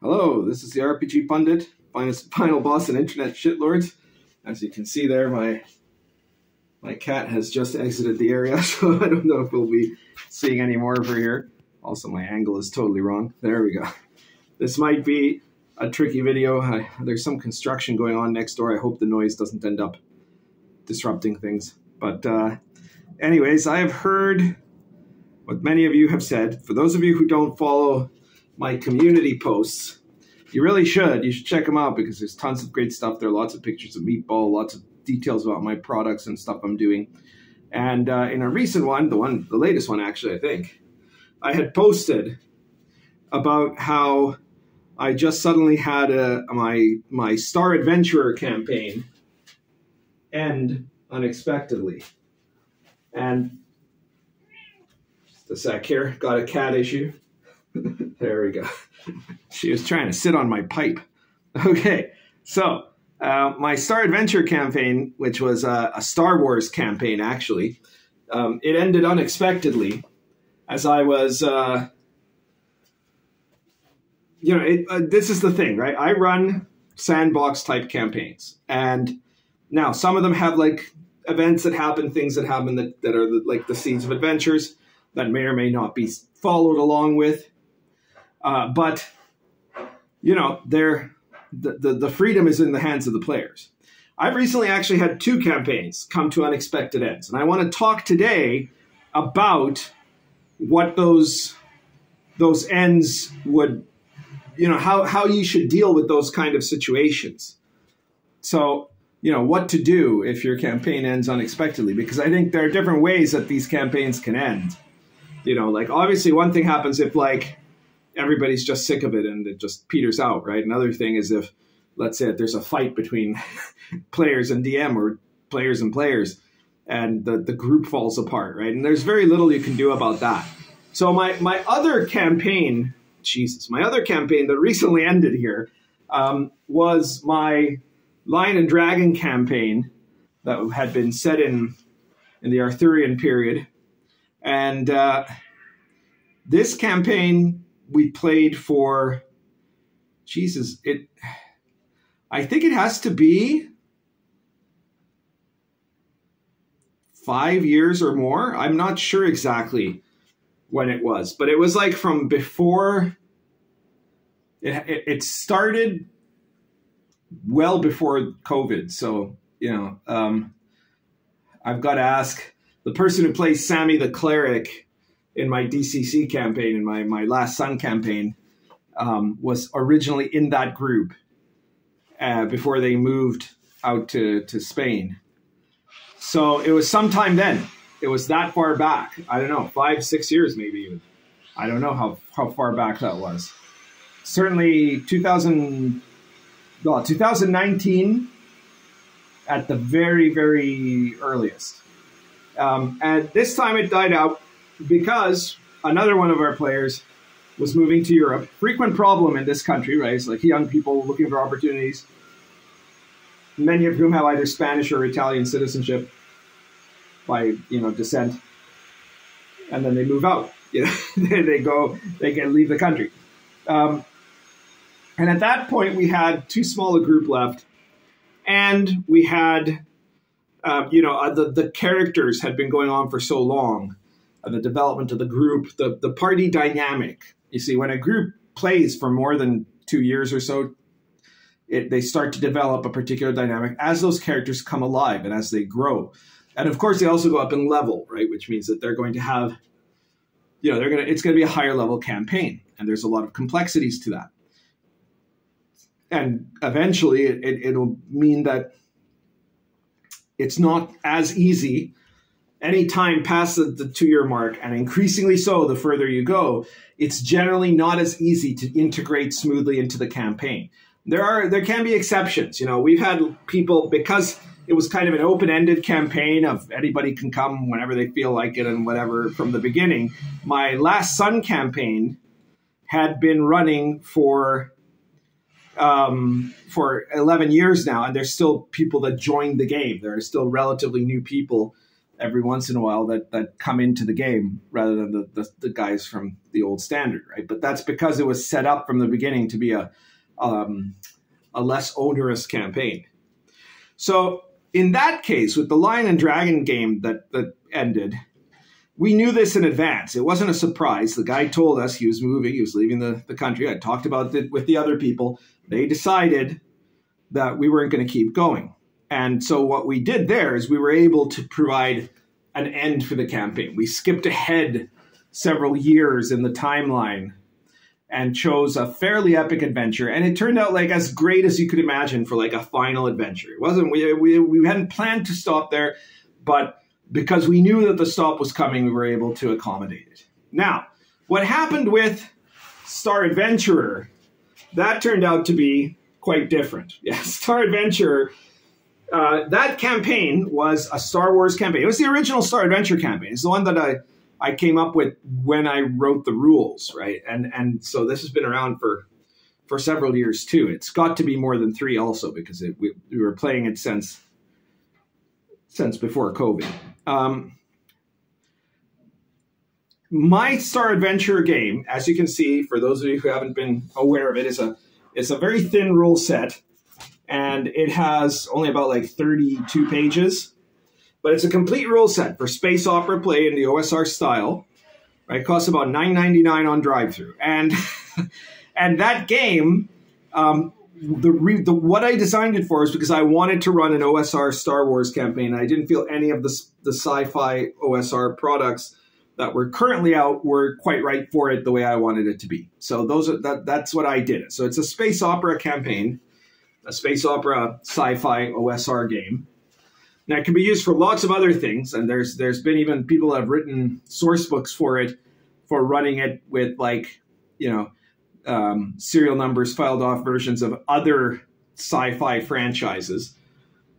Hello, this is the RPG Pundit, final boss and internet shitlords. As you can see there, my cat has just exited the area, so I don't know if we'll be seeing any more of her here. Also, my angle is totally wrong. There we go. This might be a tricky video. There's some construction going on next door. I hope the noise doesn't end up disrupting things. But anyways, I have heard what many of you have said. For those of you who don't follow my community posts, you really should. You should check them out because there's tons of great stuff there. Lots of pictures of Meatball, lots of details about my products and stuff I'm doing. And in a recent one, the latest one actually, I think, I had posted about how I just suddenly had my Star Adventurer campaign end unexpectedly. And just a sec here, got a cat issue. There we go. She was trying to sit on my pipe. Okay, so my Star Adventure campaign, which was a Star Wars campaign, actually, it ended unexpectedly as I was, this is the thing, right? I run sandbox type campaigns. And now some of them have like events that happen, things that happen that are like the seeds of adventures that may or may not be followed along with. But, you know, the freedom is in the hands of the players. I've recently actually had 2 campaigns come to unexpected ends. And I want to talk today about what those ends would, you know, how you should deal with those kind of situations. So, you know, what to do if your campaign ends unexpectedly, because I think there are different ways that these campaigns can end. You know, like obviously one thing happens if like everybody's just sick of it and it just peters out, right? Another thing is if, let's say, there's a fight between players and DM or players and players and the group falls apart, right? And there's very little you can do about that. So my other campaign, my other campaign that recently ended here was my Lion and Dragon campaign that had been set in the Arthurian period. And this campaign we played for, I think it has to be 5 years or more. I'm not sure exactly when it was, but it was like from before, it started well before COVID. So, you know, I've got to ask the person who plays Sammy the Cleric in my DCC campaign, in my Last Sun campaign, was originally in that group before they moved out to Spain. So it was sometime then. It was that far back. I don't know, 5, 6 years maybe even. I don't know how far back that was. Certainly 2019 at the very, very earliest. And this time it died out because another one of our players was moving to Europe. Frequent problem in this country, right? It's like young people looking for opportunities, many of whom have either Spanish or Italian citizenship by, you know, descent. And then they move out. You know, they can leave the country. And at that point, we had too small a group left. And we had, the characters had been going on for so long. The development of the group, the party dynamic. You see, when a group plays for more than 2 years or so, they start to develop a particular dynamic as those characters come alive and as they grow. And of course, they also go up in level, right? Which means that they're going to have, you know, it's going to be a higher level campaign. And there's a lot of complexities to that. And eventually, it'll mean that it's not as easy. Any time past the 2-year mark, and increasingly so the further you go, it's generally not as easy to integrate smoothly into the campaign. There can be exceptions. You know, we've had people, because it was kind of an open-ended campaign of anybody can come whenever they feel like it and whatever from the beginning. My Last Sun campaign had been running for 11 years now, and there's still people that joined the game. There are still relatively new people every once in a while that come into the game rather than the guys from the old standard, right? But that's because it was set up from the beginning to be a less onerous campaign. So in that case, with the Lion and Dragon game that ended, we knew this in advance. It wasn't a surprise. The guy told us he was moving, he was leaving the country. I talked about it with the other people. They decided that we weren't going to keep going. And so what we did there is we were able to provide an end for the campaign. We skipped ahead several years in the timeline and chose a fairly epic adventure. And it turned out like as great as you could imagine for like a final adventure. It wasn't, we hadn't planned to stop there, but because we knew that the stop was coming, we were able to accommodate it. Now, what happened with Star Adventurer, that turned out to be quite different. Yeah, Star Adventurer, that campaign was a Star Wars campaign. It was the original Star Adventure campaign. It's the one that I came up with when I wrote the rules, right? And so this has been around for several years too. It's got to be more than 3 also, because we were playing it since before COVID. My Star Adventure game, as you can see, for those of you who haven't been aware of it, is a very thin rule set, and it has only about like 32 pages, but it's a complete rule set for space opera play in the OSR style. Right, it costs about $9.99 on drive-thru, and and that game, what I designed it for is because I wanted to run an OSR Star Wars campaign. And I didn't feel any of the sci-fi OSR products that were currently out were quite right for it the way I wanted it to be. So that's what I did. So it's a space opera campaign, a space opera sci-fi OSR game. Now it can be used for lots of other things, and there's been even people that have written source books for it, for running it with like, you know, serial numbers filed off versions of other sci-fi franchises.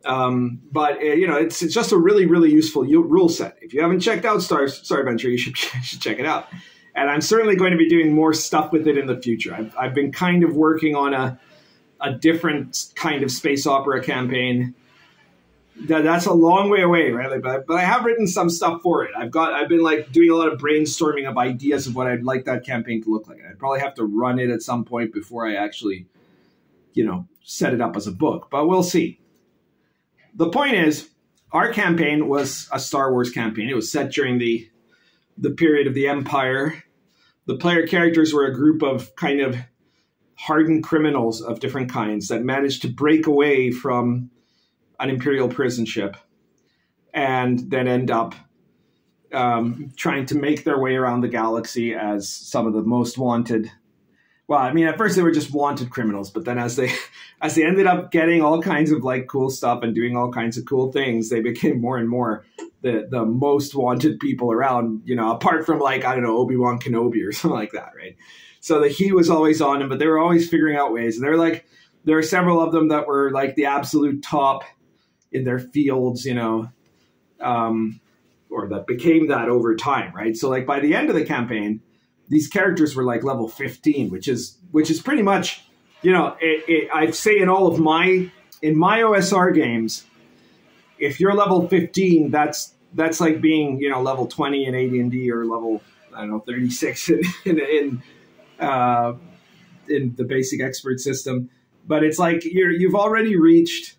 But you know, it's just a really, really useful rule set. If you haven't checked out Star Adventure, you should check it out. And I'm certainly going to be doing more stuff with it in the future. I've been kind of working on a different kind of space opera campaign. That's a long way away, right? But I have written some stuff for it. I've been like doing a lot of brainstorming of ideas of what I'd like that campaign to look like. I'd probably have to run it at some point before I actually, you know, set it up as a book. But we'll see. The point is, our campaign was a Star Wars campaign. It was set during the period of the Empire. The player characters were a group of kind of hardened criminals of different kinds that managed to break away from an Imperial prison ship and then end up trying to make their way around the galaxy as some of the most wanted. Well, I mean, at first they were just wanted criminals, but then as they ended up getting all kinds of like cool stuff and doing all kinds of cool things, they became more and more the most wanted people around, you know, apart from like, I don't know, Obi-Wan Kenobi or something like that, right? So the heat was always on them, but they were always figuring out ways. And there are several of them that were like the absolute top in their fields, you know, or that became that over time, right? So like by the end of the campaign, these characters were like level 15, which is pretty much, you know, I'd say in my OSR games, if you're level 15, that's like being, you know, level 20 in AD&D or level, I don't know, 36 in the basic expert system. But it's like you've already reached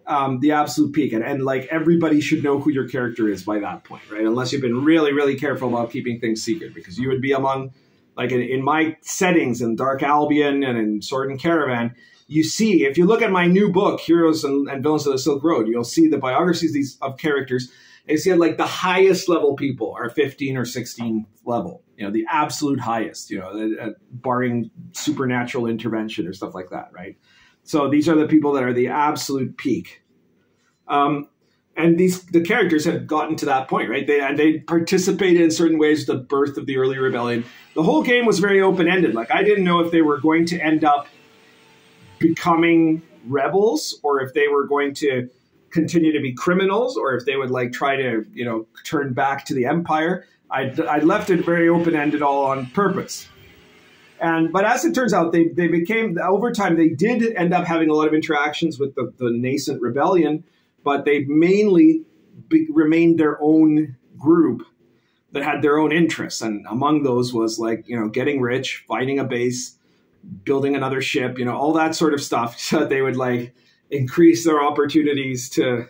the absolute peak, and like everybody should know who your character is by that point, right? Unless you've been really, really careful about keeping things secret, because you would be among, like in my settings in Dark Albion and in Sword and Caravan, you see, if you look at my new book, Heroes and Villains of the Silk Road, you'll see the biographies of characters. And you see like the highest level people are 15 or 16 level, you know, the absolute highest, you know, barring supernatural intervention or stuff like that, right? So these are the people that are the absolute peak. And the characters have gotten to that point, right? They participated in certain ways with the birth of the early rebellion. The whole game was very open-ended. Like I didn't know if they were going to end up becoming rebels or if they were going to continue to be criminals or if they would like try to, you know, turn back to the Empire. I left it very open-ended all on purpose. But as it turns out, they became, over time, they did end up having a lot of interactions with the nascent rebellion, but they mainly remained their own group that had their own interests. And among those was like, you know, getting rich, finding a base, building another ship, you know, all that sort of stuff. So they would like increase their opportunities to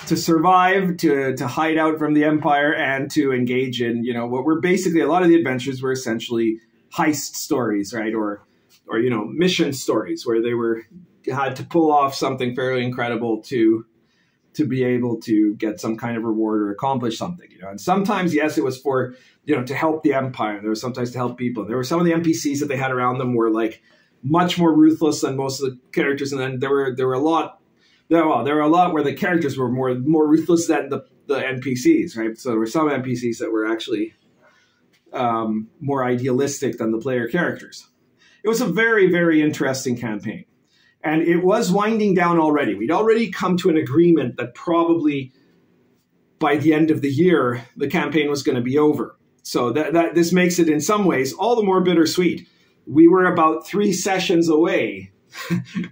survive, to hide out from the Empire, and to engage in, you know, what were basically, a lot of the adventures were essentially heist stories, right? Or you know, mission stories where they had to pull off something fairly incredible to be able to get some kind of reward or accomplish something, you know. And sometimes, yes, it was for, you know, to help the Empire. There was sometimes to help people. There were some of the NPCs that they had around them were like much more ruthless than most of the characters. And then there were a lot where the characters were more ruthless than the NPCs, right? So there were some NPCs that were actually more idealistic than the player characters. It was a very, very interesting campaign. And it was winding down already. We'd already come to an agreement that probably by the end of the year, the campaign was going to be over. So that this makes it in some ways all the more bittersweet. We were about 3 sessions away,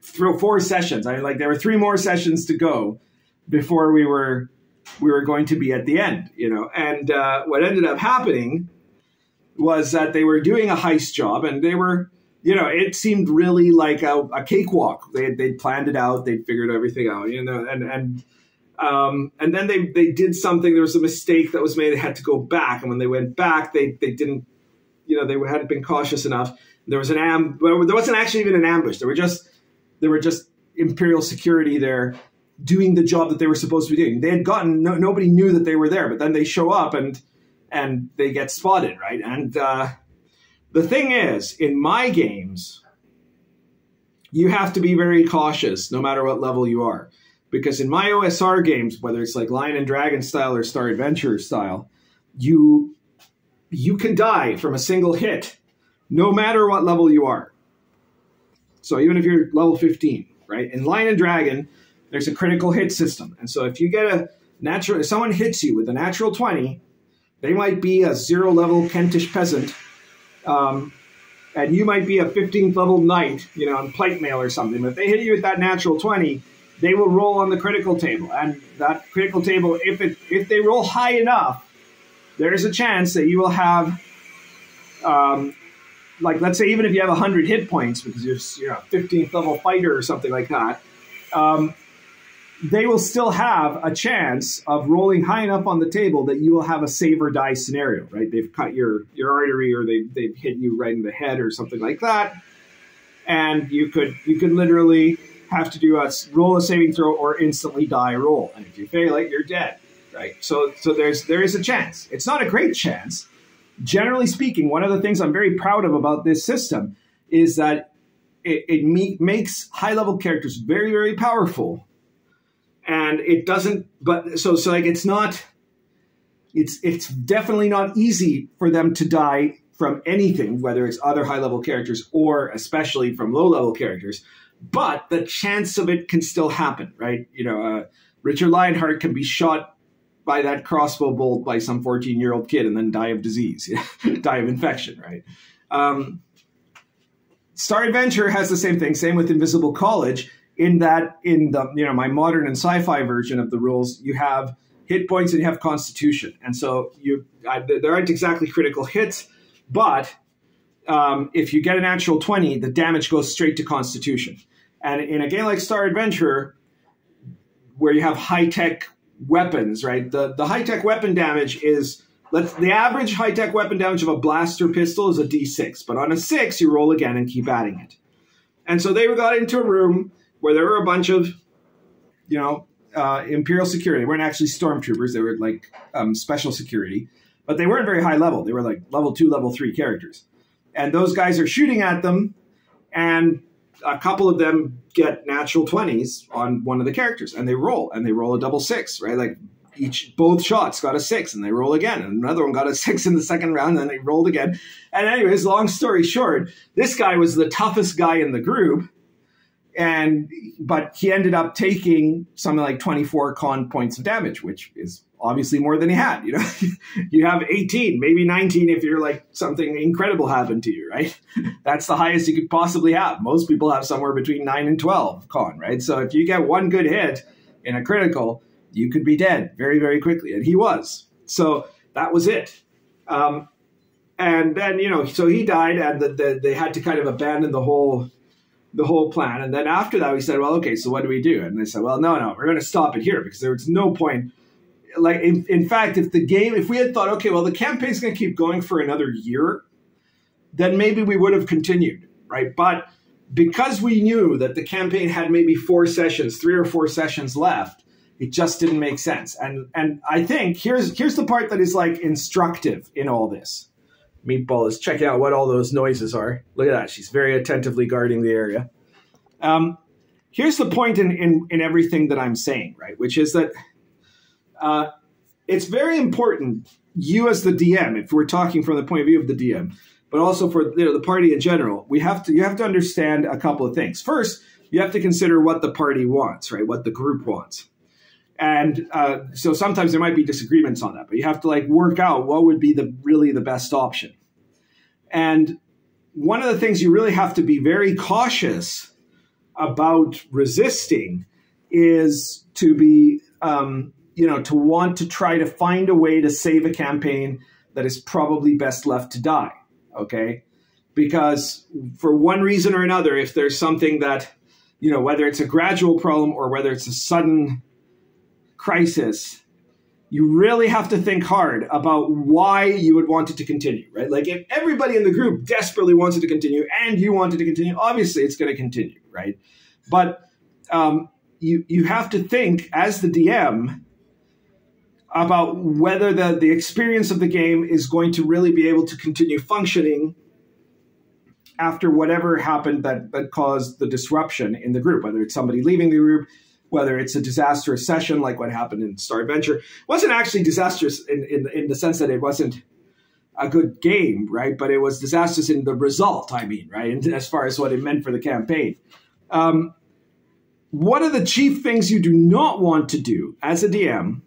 4 sessions. I mean, like there were 3 more sessions to go before we were going to be at the end, you know. And what ended up happening was that they were doing a heist job, and they were, you know, it seemed really like a cakewalk. They'd planned it out. They'd figured everything out, you know, and then they did something. There was a mistake that was made. They had to go back. And when they went back, they didn't, you know, they hadn't been cautious enough. There was well, there wasn't actually even an ambush. There were just Imperial security there doing the job that they were supposed to be doing. They had gotten, nobody knew that they were there, but then they show up and they get spotted, right? And, the thing is, in my games, you have to be very cautious no matter what level you are. Because in my OSR games, whether it's like Lion and Dragon style or Star Adventurer style, you can die from a single hit no matter what level you are. So even if you're level 15, right? In Lion and Dragon, there's a critical hit system. And so if you get if someone hits you with a natural 20, they might be a 0 level Kentish peasant, and you might be a 15th level knight, you know, on plate mail or something. But if they hit you with that natural 20, they will roll on the critical table. And that critical table, if they roll high enough, there's a chance that you will have, like, let's say even if you have 100 hit points because you're a 15th level fighter or something like that, they will still have a chance of rolling high enough on the table that you will have a save or die scenario, right? They've cut your artery, or they've hit you right in the head or something like that. And you could literally have to do roll a saving throw or instantly die roll. And if you fail it, you're dead, right? So there is a chance. It's not a great chance. Generally speaking, one of the things I'm very proud of about this system is that it makes high-level characters very, very powerful. And it doesn't, but so like it's definitely not easy for them to die from anything, whether it's other high-level characters or especially from low-level characters. But the chance of it can still happen, right? You know, Richard Lionheart can be shot by that crossbow bolt by some 14-year-old kid and then die of disease, die of infection, right? Star Adventure has the same thing, same with Invisible College. In that, in the, you know, my modern and sci-fi version of the rules, you have hit points and you have constitution. And so there aren't exactly critical hits, but if you get a natural 20, the damage goes straight to constitution. And in a game like Star Adventure, where you have high-tech weapons, right? The high-tech weapon damage is, the average high-tech weapon damage of a blaster pistol is a D6, but on a 6, you roll again and keep adding it. And so they got into a room where there were a bunch of, you know, Imperial security. They weren't actually stormtroopers. They were like special security. But they weren't very high level. They were like level 2, level 3 characters. And those guys are shooting at them, and a couple of them get natural 20s on one of the characters. And they roll a double 6, right? Like both shots got a 6, and they roll again. And another one got a 6 in the second round, and then they rolled again. And anyways, long story short, this guy was the toughest guy in the group. But he ended up taking something like 24 con points of damage, which is obviously more than he had. You know, you have 18, maybe 19 if you're like something incredible happened to you, right? That's the highest you could possibly have. Most people have somewhere between 9 and 12 con, right? So if you get one good hit in a critical, you could be dead very, very quickly. And he was. So that was it. And then, you know, so he died, and they had to kind of abandon the whole plan. And then after that, we said, well, okay, so what do we do? And they said, well, no, we're going to stop it here, because there was no point. Like, in fact, if we had thought, okay, well, the campaign's going to keep going for another year, then maybe we would have continued, right? But because we knew that the campaign had maybe 3 or 4 sessions left, it just didn't make sense. And I think here's the part that is like instructive in all this. Meatball is checking out what all those noises are. Look at that. She's very attentively guarding the area. Here's the point in everything that I'm saying, right? Which is that it's very important, you as the DM, if we're talking from the point of view of the DM, but also for the party in general, you have to understand a couple of things. First, you have to consider what the party wants, right? What the group wants. And so sometimes there might be disagreements on that, but you have to like work out what would be really the best option. And one of the things you really have to be very cautious about resisting is to be, to want to try to find a way to save a campaign that is probably best left to die. Okay? Because for one reason or another, if there's something that, whether it's a gradual problem or whether it's a sudden crisis, you really have to think hard about why you would want it to continue, right? Like if everybody in the group desperately wants it to continue and you want it to continue, obviously it's going to continue, right? But you have to think as the DM about whether the experience of the game is going to really be able to continue functioning after whatever happened that caused the disruption in the group, whether it's somebody leaving the group, whether it's a disastrous session like what happened in Star Adventure. It wasn't actually disastrous in the sense that it wasn't a good game, right? But it was disastrous in the result, I mean, right? And as far as what it meant for the campaign. One of the chief things you do not want to do as a DM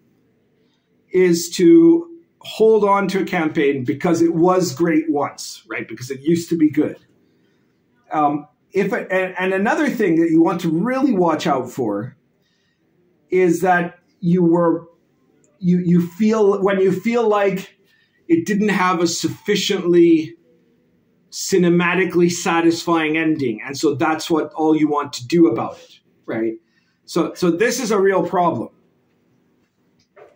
is to hold on to a campaign because it was great once, right? Because it used to be good. And another thing that you want to really watch out for is that you feel like it didn't have a sufficiently cinematically satisfying ending, and so that's what all you want to do about it, right? So this is a real problem.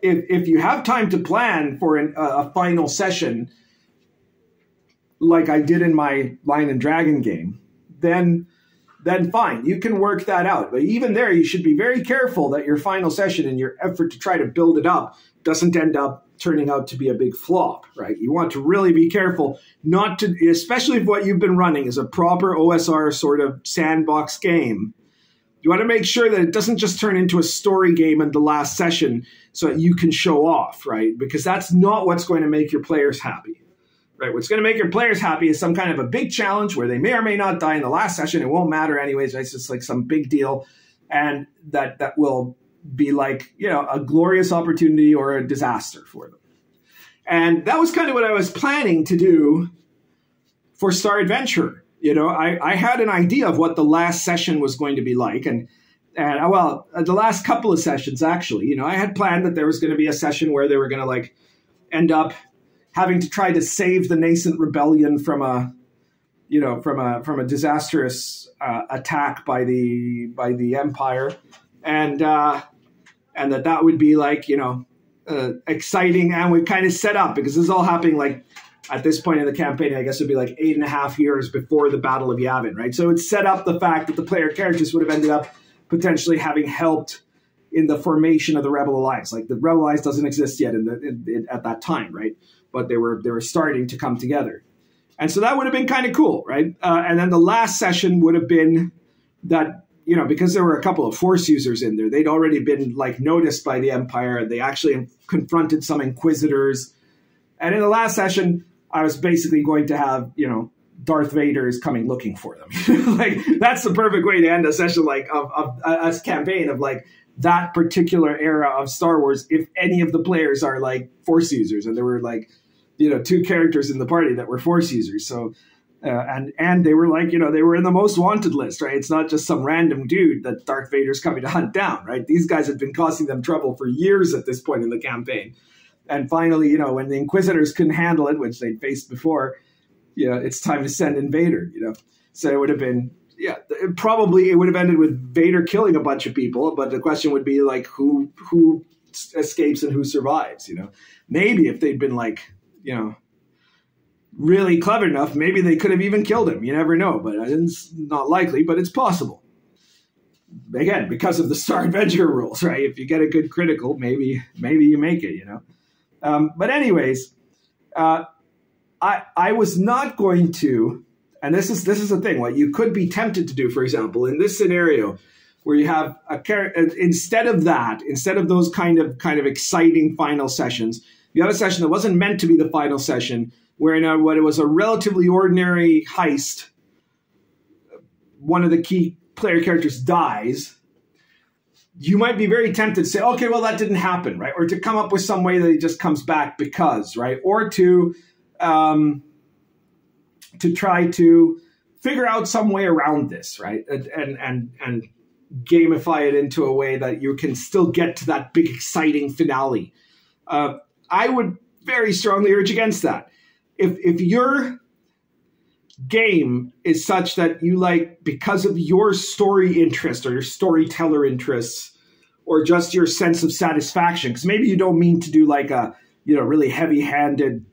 If you have time to plan for a final session, like I did in my Lion and Dragon game, then fine, you can work that out. But even there, you should be very careful that your final session and your effort to try to build it up doesn't end up turning out to be a big flop, right? You want to really be careful not to, especially if what you've been running is a proper OSR sort of sandbox game. You want to make sure that it doesn't just turn into a story game in the last session so that you can show off, right? Because that's not what's going to make your players happy. Right, what's going to make your players happy is some kind of a big challenge where they may or may not die in the last session. It won't matter anyways. Right? It's just like some big deal, and that will be like a glorious opportunity or a disaster for them. And that was kind of what I was planning to do for Star Adventure. I had an idea of what the last session was going to be like, and the last couple of sessions actually. I had planned that there was going to be a session where they were going to like end up having to try to save the nascent rebellion from a disastrous attack by the Empire, and that would be like exciting, and we kind of set up, because this is all happening like at this point in the campaign. I guess it'd be like 8.5 years before the Battle of Yavin, right? So it set up the fact that the player characters would have ended up potentially having helped in the formation of the Rebel Alliance. Like the Rebel Alliance doesn't exist yet at that time, right? But they were starting to come together. And so that would have been kind of cool, right? And then the last session would have been that, because there were a couple of Force users in there, they'd already been like noticed by the Empire. They actually confronted some Inquisitors. And in the last session, I was basically going to have, Darth Vader is coming looking for them. Like that's the perfect way to end a session like of a campaign of like that particular era of Star Wars, if any of the players are like Force users. And there were like, 2 characters in the party that were Force users. So And they were like, they were in the most wanted list, right? It's not just some random dude that Darth Vader's coming to hunt down, right? These guys had been causing them trouble for years at this point in the campaign. And finally, when the Inquisitors couldn't handle it, which they'd faced before, it's time to send in Vader, So it would have been, probably it would have ended with Vader killing a bunch of people, but the question would be like, who escapes and who survives, Maybe if they'd been like, really clever enough, maybe they could have even killed him. You never know, but it's not likely, but it's possible. Again, because of the Star Adventure rules, right? If you get a good critical, maybe you make it, But anyways, I was not going to, and this is the thing, what you could be tempted to do, for example, in this scenario, where you have instead of those kind of exciting final sessions, you have a session that wasn't meant to be the final session, where what it was a relatively ordinary heist, one of the key player characters dies. You might be very tempted to say, okay, well, that didn't happen, right? Or to come up with some way that he just comes back because, right? Or to try to figure out some way around this, right? And gamify it into a way that you can still get to that big, exciting finale. I would very strongly urge against that. If your game is such that you like, because of your story interest or your storyteller interests, or just your sense of satisfaction, because maybe you don't mean to do like a really heavy-handed,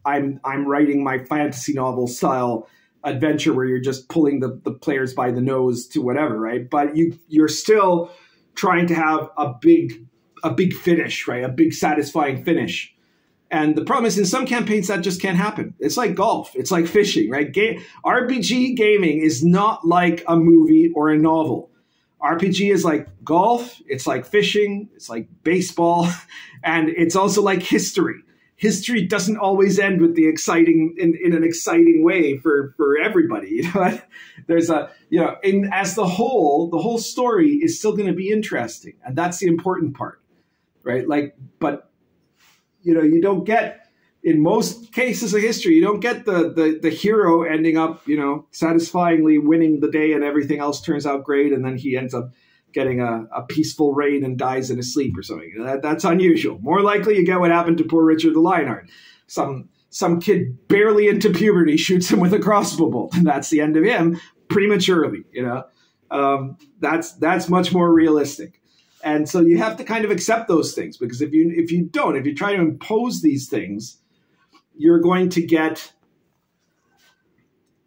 I'm writing my fantasy novel style adventure where you're just pulling the players by the nose to whatever, right? But you're still trying to have a big finish, right? A big satisfying finish. And the problem is, in some campaigns, that just can't happen. It's like golf. It's like fishing, right? RPG gaming is not like a movie or a novel. RPG is like golf. It's like fishing. It's like baseball. And it's also like history. History doesn't always end with the exciting, in an exciting way for everybody. There's as the whole story is still going to be interesting. And that's the important part, right? But you don't get, in most cases of history, you don't get the hero ending up, satisfyingly winning the day and everything else turns out great. And then he ends up getting a peaceful reign and dies in his sleep or something. That's unusual. More likely you get what happened to poor Richard the Lionheart. Some kid barely into puberty shoots him with a crossbow bolt, and that's the end of him prematurely. That's much more realistic. And so you have to kind of accept those things, because if you try to impose these things, you're going to get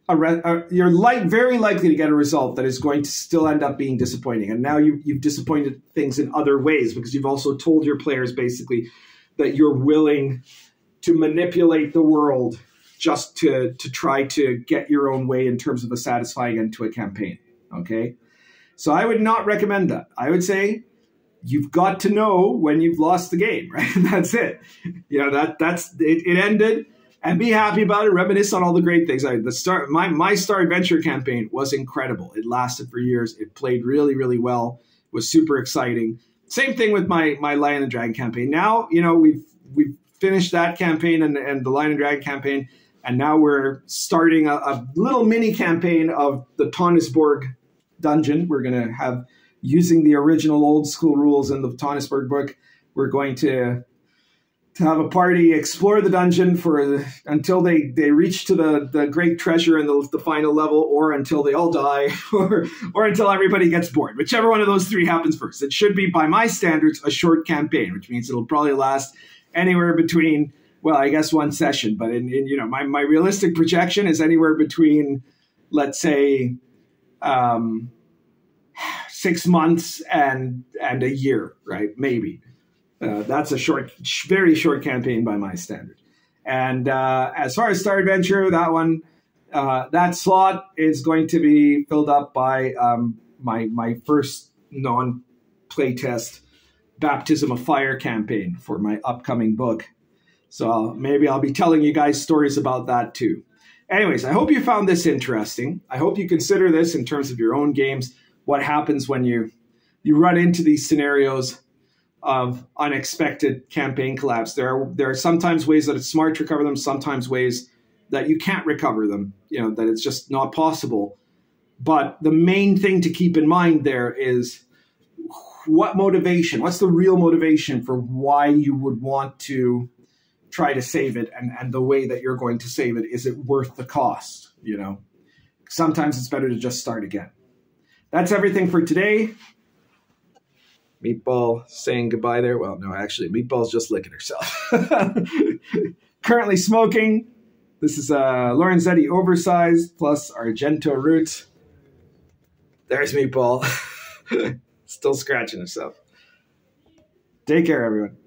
very likely to get a result that is going to still end up being disappointing. And now you've disappointed things in other ways, because you've also told your players basically that you're willing to manipulate the world just to try to get your own way in terms of a satisfying end to a campaign. Okay? So I would not recommend that. I would say, you've got to know when you've lost the game, right? That's it. That's it. It ended, and be happy about it. Reminisce on all the great things. My Star Adventure campaign was incredible. It lasted for years. It played really, really well. It was super exciting. Same thing with my Lion and Dragon campaign. Now, we've finished that campaign and the Lion and Dragon campaign, and now we're starting a little mini campaign of the Tonnisborg dungeon. We're going to have, using the original old school rules in the Tonnisborg book, we're going to have a party explore the dungeon until they reach to the great treasure in the final level, or until they all die, or until everybody gets bored. Whichever one of those three happens first. It should be, by my standards, a short campaign, which means it'll probably last anywhere between, well, I guess one session. But my realistic projection is anywhere between, let's say, 6 months and a year, right? Maybe. That's a very short campaign by my standard. And as far as Star Adventure, that one, that slot is going to be filled up by my first non-playtest Baptism of Fire campaign for my upcoming book. So maybe I'll be telling you guys stories about that too. Anyways, I hope you found this interesting. I hope you consider this in terms of your own games. What happens when you run into these scenarios of unexpected campaign collapse? There are sometimes ways that it's smart to recover them, sometimes ways that you can't recover them, that it's just not possible. But the main thing to keep in mind there is what's the real motivation for why you would want to try to save it, and the way that you're going to save it. Is it worth the cost? Sometimes it's better to just start again. That's everything for today. Meatball saying goodbye there. Well, no, actually, Meatball's just licking herself. Currently smoking. This is Lorenzetti Oversized plus Argento Root. There's Meatball. Still scratching herself. Take care, everyone.